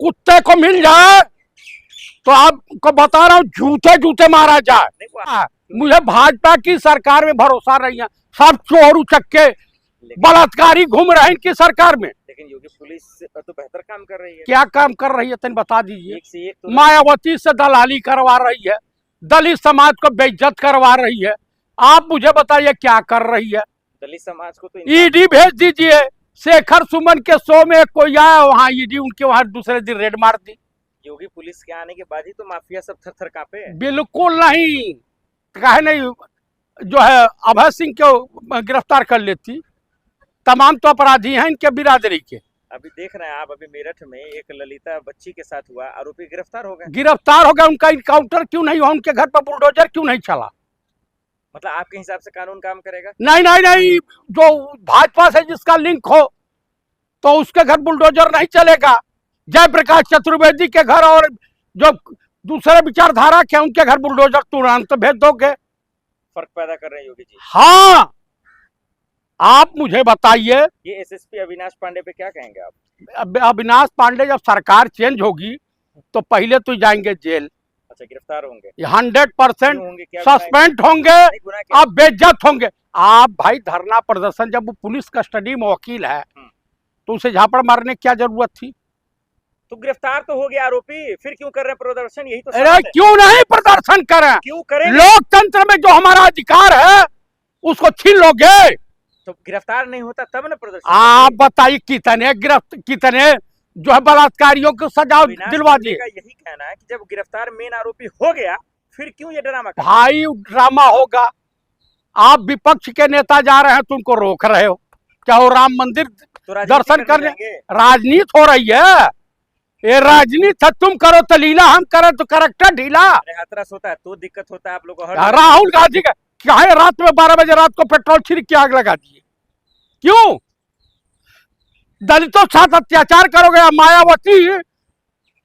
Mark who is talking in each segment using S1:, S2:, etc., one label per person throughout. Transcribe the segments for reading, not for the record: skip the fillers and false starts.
S1: कुत्ते को मिल जाए तो आपको बता रहा हूँ जूते जूते मारा जाए। मुझे भाजपा की सरकार में भरोसा नहीं है। सब चोर उचक्के बलात्कारी घूम रहे हैं इनकी सरकार में।
S2: लेकिन योगी पुलिस तो बेहतर काम कर रही है।
S1: क्या काम कर रही है तन बता दीजिए।
S2: एक से एक तो
S1: मायावती से दलाली करवा रही है, दलित समाज को बेइज्जत करवा रही है। आप मुझे बताइए क्या कर रही है।
S2: दलित समाज को तो
S1: ईडी भेज दीजिए। शेखर सुमन के शो में कोई आया, वहाँ ईडी उनके वहां दूसरे दिन रेड मार दी।
S2: योगी पुलिस के आने के बाद ही तो माफिया सब थर थर कांपे।
S1: बिल्कुल नहीं, काहे नहीं जो है अभय सिंह को गिरफ्तार कर लेती। तमाम तो अपराधी हैं इनके बिरादरी के।
S2: अभी देख रहे हैं आप, अभी मेरठ में एक ललिता बच्ची के साथ हुआ, आरोपी गिरफ्तार हो गए।
S1: गिरफ्तार हो गया, उनका इनकाउंटर क्यों नहीं हुआ? उनके घर पर बुलडोजर क्यों नहीं चला?
S2: मतलब आपके हिसाब से कानून काम करेगा?
S1: नहीं नहीं नहीं, जो भाजपा से जिसका लिंक हो तो उसके घर बुलडोजर नहीं चलेगा। जयप्रकाश चतुर्वेदी के घर और जो दूसरे विचारधारा के उनके घर बुलडोजर तुरंत भेज दोगे।
S2: फर्क पैदा कर रहे हैं योगी जी।
S1: हाँ, आप मुझे बताइए
S2: ये एसएसपी अविनाश पांडे पे क्या कहेंगे आप?
S1: अविनाश पांडे जब सरकार चेंज होगी तो पहले तो जाएंगे जेल।
S2: अच्छा, गिरफ्तार होंगे?
S1: 100% सस्पेंड होंगे, आप बेइज्जत होंगे। आप भाई धरना प्रदर्शन, जब वो पुलिस कस्टडी में वकील है तो उसे झापड़ मारने की क्या जरूरत थी?
S2: तो गिरफ्तार तो हो गया आरोपी, फिर क्यों कर रहे हैं प्रदर्शन? यही तो
S1: अरे क्यों नहीं प्रदर्शन करें?
S2: क्यों करें?
S1: लोकतंत्र में जो हमारा अधिकार है उसको छीन लोगे
S2: तो गिरफ्तार नहीं होता तब ना प्रदर्शन।
S1: आप बताइए कितने जो है बलात्कारियों को सजा दिलवा दिए।
S2: यही कहना है कि जब गिरफ्तार मेन आरोपी हो गया फिर क्यों ये ड्रामा?
S1: भाई ड्रामा होगा। आप विपक्ष के नेता जा रहे हैं तो उनको रोक रहे हो। क्या हो राम मंदिर
S2: तो
S1: दर्शन करने? राजनीति हो रही है, ये राजनीति है। तुम करो तो लीला, हम करें तो करेक्टर ढीला।
S2: हाथरस होता है तो दिक्कत होता है आप लोगों को।
S1: राहुल गांधी का क्या है, रात में 12 बजे रात को पेट्रोल छिड़क के आग लगा दिए। क्यों? दलितों के साथ अत्याचार करोगे? मायावती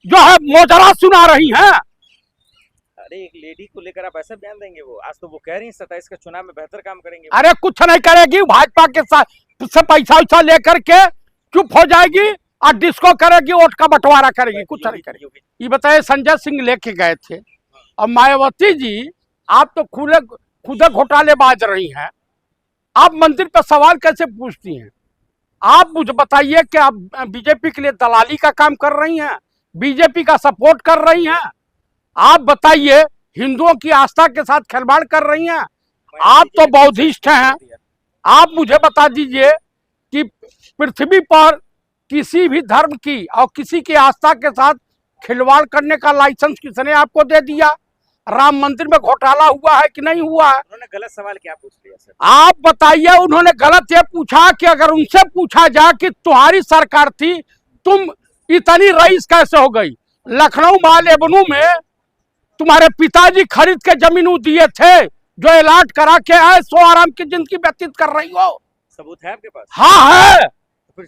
S1: जो है मोजरा सुना रही हैं।
S2: अरे एक लेडी को लेकर आप ऐसा बयान देंगे? वो आज तो वो कह रही हैं 27 का चुनाव में बेहतर काम करेंगे।
S1: अरे कुछ नहीं करेगी, भाजपा के साथ से पैसा वैसा लेकर के चुप हो जाएगी और डिस्को करेगी, वोट का बंटवारा करेगी, कुछ नहीं करेगी। ये बताए संजय सिंह लेके गए थे और मायावती जी आप तो खुद घोटालेबाज रही हैं। आप मंदिर पर सवाल कैसे पूछती हैं? आप मुझे बताइए कि आप बीजेपी के लिए दलाली का काम कर रही हैं, बीजेपी का सपोर्ट कर रही हैं। आप बताइए हिंदुओं की आस्था के साथ खिलवाड़ कर रही हैं। आप तो बौद्धिस्ट हैं। आप मुझे बता दीजिए कि पृथ्वी पर किसी भी धर्म की और किसी की आस्था के साथ खिलवाड़ करने का लाइसेंस किसने आपको दे दिया? राम मंदिर में घोटाला हुआ है कि नहीं हुआ है?
S2: उन्होंने गलत सवाल क्या पूछ लिया सर?
S1: आप बताइए। उन्होंने गलत ये पूछा कि अगर उनसे पूछा जाए कि तुम्हारी सरकार थी, तुम इतनी रईस कैसे हो गई? लखनऊ माल एवेन्यू में तुम्हारे पिताजी खरीद के जमीन दिए थे जो अलाट करा के आए, सो आराम की जिंदगी व्यतीत कर रही हो।
S2: सबूत है आपके पास?
S1: हाँ है।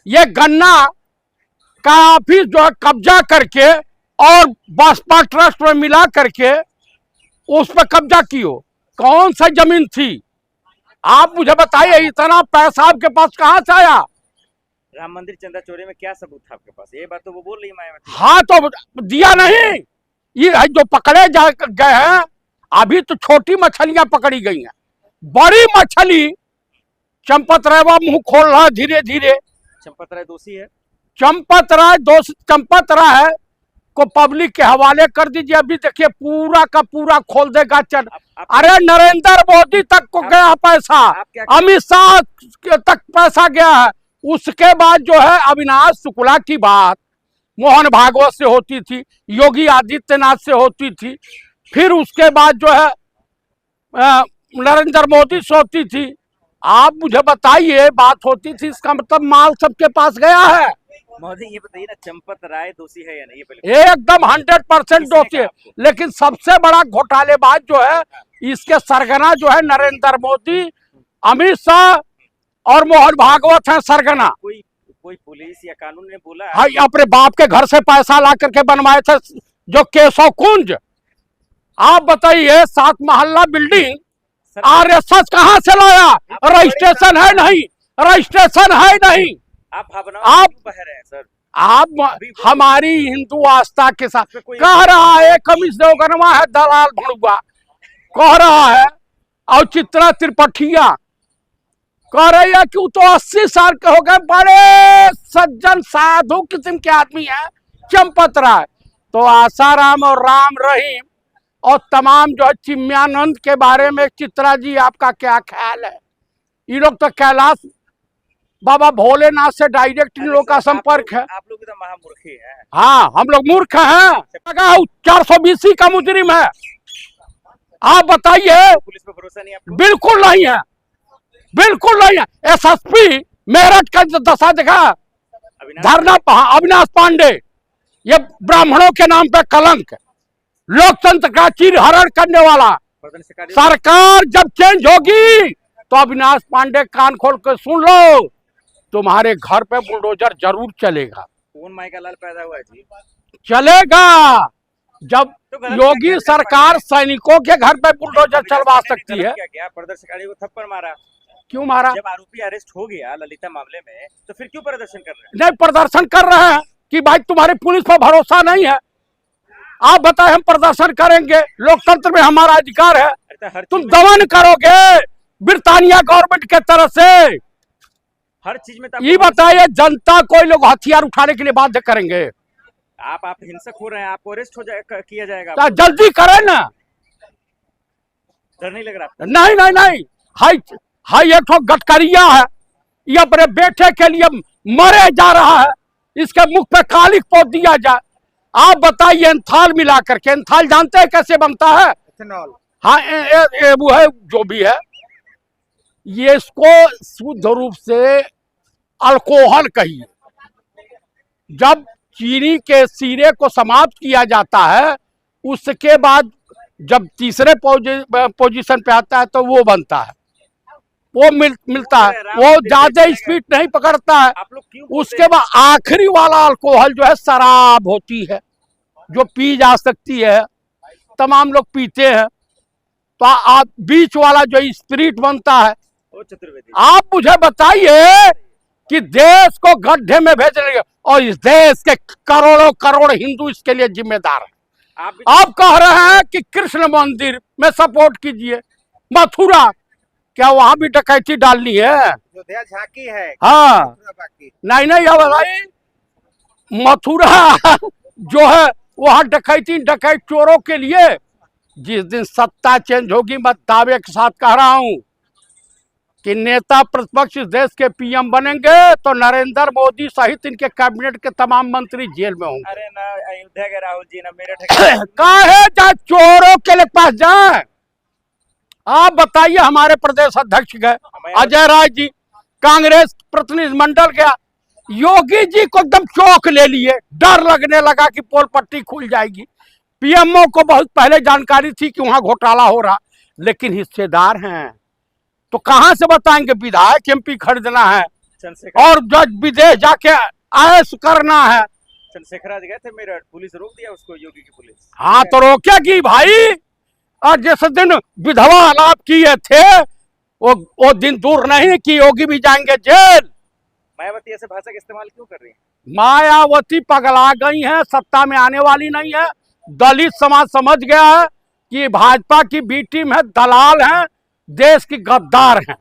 S1: ये गन्ना का ऑफिस जो है कब्जा करके और बसपा ट्रस्ट में मिला करके उस पर कब्जा कियो। कौन सा जमीन थी? आप मुझे बताइए, इतना पैसा आपके पास कहाँ से आया?
S2: राम मंदिर चंदा चोरी में क्या सबूत था आपके पास? ये बात तो वो बोल रही है मायावती।
S1: हाँ तो दिया नहीं। ये जो पकड़े गए हैं, अभी तो छोटी मछलियां पकड़ी गई हैं। बड़ी मछली चंपत राय मुंह खोल रहा है धीरे धीरे।
S2: चंपत राय दोषी है?
S1: चंपत राय को पब्लिक के हवाले कर दीजिए। अभी देखिए पूरा का पूरा खोल देगा। अरे नरेंद्र मोदी तक को गया पैसा, अमित शाह तक पैसा गया है। उसके बाद जो है अविनाश शुक्ला की बात मोहन भागवत से होती थी, योगी आदित्यनाथ से होती थी, फिर उसके बाद जो है नरेंद्र मोदी से होती थी। आप मुझे बताइए, बात होती थी, इसका मतलब माल सबके पास गया है।
S2: महोदय ये बताइए ना, चंपत राय दोषी है या नहीं? ये
S1: एकदम 100% दोषी है। लेकिन सबसे बड़ा घोटालेबाज जो है, इसके सरगना जो है नरेंद्र मोदी, अमित शाह और मोहन भागवत है सरगना।
S2: कोई पुलिस या कानून ने बोला?
S1: हाँ, अपने बाप के घर से पैसा ला करके बनवाए थे जो केशव कुंज। आप बताइए 7 महल्ला बिल्डिंग आरएसएस कहाँ से लाया? रजिस्ट्रेशन है नहीं, रजिस्ट्रेशन है नहीं।
S2: आप बह रहे हैं सर।
S1: आप हमारी हिंदू आस्था के साथ कह रहा है कमिश्नर देवगनवा है दलाल भड़ुआ कह रहा है, और चित्रा त्रिपाठिया कह रही है कि वो तो 80 साल के हो गए, बड़े सज्जन साधु किस्म के आदमी है चंपत राय। तो आसाराम और राम रहीम और तमाम जो है चिन्मयानंद के बारे में चित्रा जी आपका क्या ख्याल है? ये लोग तो कैलाश बाबा भोलेनाथ से डायरेक्ट इन लोग का संपर्क है।
S2: आप लोग तो महामूर्ख ही हैं।
S1: हाँ, हम लोग मूर्ख हैं। 420 का मुजरिम है। आप बताइए।
S2: पुलिस पे भरोसा नहीं आपको?
S1: बिल्कुल नहीं है, बिल्कुल नहीं है। एसएसपी मेरठ का जो दशा देखा, धरना अविनाश पांडे, ये ब्राह्मणों के नाम पे कलंक, लोकतंत्र का चीर हरण करने वाला। सरकार जब चेंज होगी तो अविनाश पांडे कान खोल कर सुन लो, तुम्हारे घर पे बुलडोजर जरूर चलेगा।
S2: कौन माई का लाल पैदा हुआ है जी?
S1: चलेगा। जब योगी सरकार सैनिकों के घर पे बुलडोजर चलवा सकती है।
S2: क्या प्रदर्शनकारियों को थप्पड़ मारा?
S1: क्यों मारा?
S2: जब आरोपी अरेस्ट हो गया ललिता मामले में, तो फिर क्यों प्रदर्शन कर रहे हैं?
S1: नहीं, प्रदर्शन कर रहे हैं कि भाई तुम्हारी पुलिस पर भरोसा नहीं है। आप बताए, हम प्रदर्शन करेंगे, लोकतंत्र में हमारा अधिकार है। तुम दमन करोगे ब्रिटानिया गवर्नमेंट के तरफ से।
S2: हर चीज में
S1: ये बताइए, जनता को लोग हथियार उठाने के लिए बाध्य करेंगे?
S2: आप हिंसक हो रहे हैं, आपको अरेस्ट हो किया जाएगा।
S1: जल्दी करें ना।
S2: डर नहीं लग रहा?
S1: नहीं नहीं नहीं, हाई एक ठो गटकरिया है, ये अपने बेटे के लिए मरे जा रहा है, इसके मुख पे कालिक पोत दिया जाए। आप बताइए, एंथाल मिला करके, एंथाल जानते हैं कैसे बनता है? इथेनॉल। हाँ, वो है जो भी है, ये इसको शुद्ध रूप से अल्कोहल कहिए। जब चीनी के सीरे को समाप्त किया जाता है, उसके बाद जब तीसरे पोजीशन पे आता है तो वो बनता है, वो मिलता है, वो ज्यादा स्पीड नहीं पकड़ता है। उसके बाद आखिरी वाला अल्कोहल जो है शराब होती है, जो पी जा सकती है, तमाम लोग पीते हैं। तो आप बीच वाला जो स्पिरिट बनता है। आप मुझे बताइए कि देश को गड्ढे में भेजने, और इस देश के करोड़ों करोड़ हिंदू इसके लिए जिम्मेदार है। आप कह रहे हैं कि कृष्ण मंदिर में सपोर्ट कीजिए, मथुरा, क्या वहां भी डकैती डालनी है?
S3: झांकी है।
S1: हाँ, नहीं नहीं, अब भाई मथुरा जो है वहां डकैत चोरों के लिए। जिस दिन सत्ता चेंज होगी, मैं दावे के साथ कह रहा हूं कि नेता प्रतिपक्ष इस देश के पीएम बनेंगे तो नरेंद्र मोदी सहित इनके कैबिनेट के तमाम मंत्री जेल में होंगे।
S2: अरे ना अयोध्या के राहुल जी, ना मेरठ
S1: काहे जाए चोरों के लिए पास जाए? आप बताइए, हमारे प्रदेश अध्यक्ष गए अजय राय जी, कांग्रेस प्रतिनिधिमंडल गया, योगी जी को एकदम चौंक ले लिए, डर लगने लगा कि पोल पट्टी खुल जाएगी। पीएमओ को बहुत पहले जानकारी थी कि वहां घोटाला हो रहा, लेकिन हिस्सेदार हैं तो कहां से बताएंगे? विधायक एमपी खरीदना है और जज विदेश जाके ऐश करना है।
S2: चंद्रशेखर आज गए थे मेरठ, पुलिस रोक दिया उसको, योगी की पुलिस।
S1: हाँ, तो रोकेगी भाई। और जिस दिन विधवा आलाप किए थे, वो दिन दूर नहीं कि योगी भी जाएंगे जेल।
S2: मायावती ऐसे भाषा का इस्तेमाल क्यों कर रही है?
S1: मायावती पगला गई है, सत्ता में आने वाली नहीं है। दलित समाज समझ गया है कि भाजपा की बी टीम है, दलाल हैं, देश की गद्दार हैं।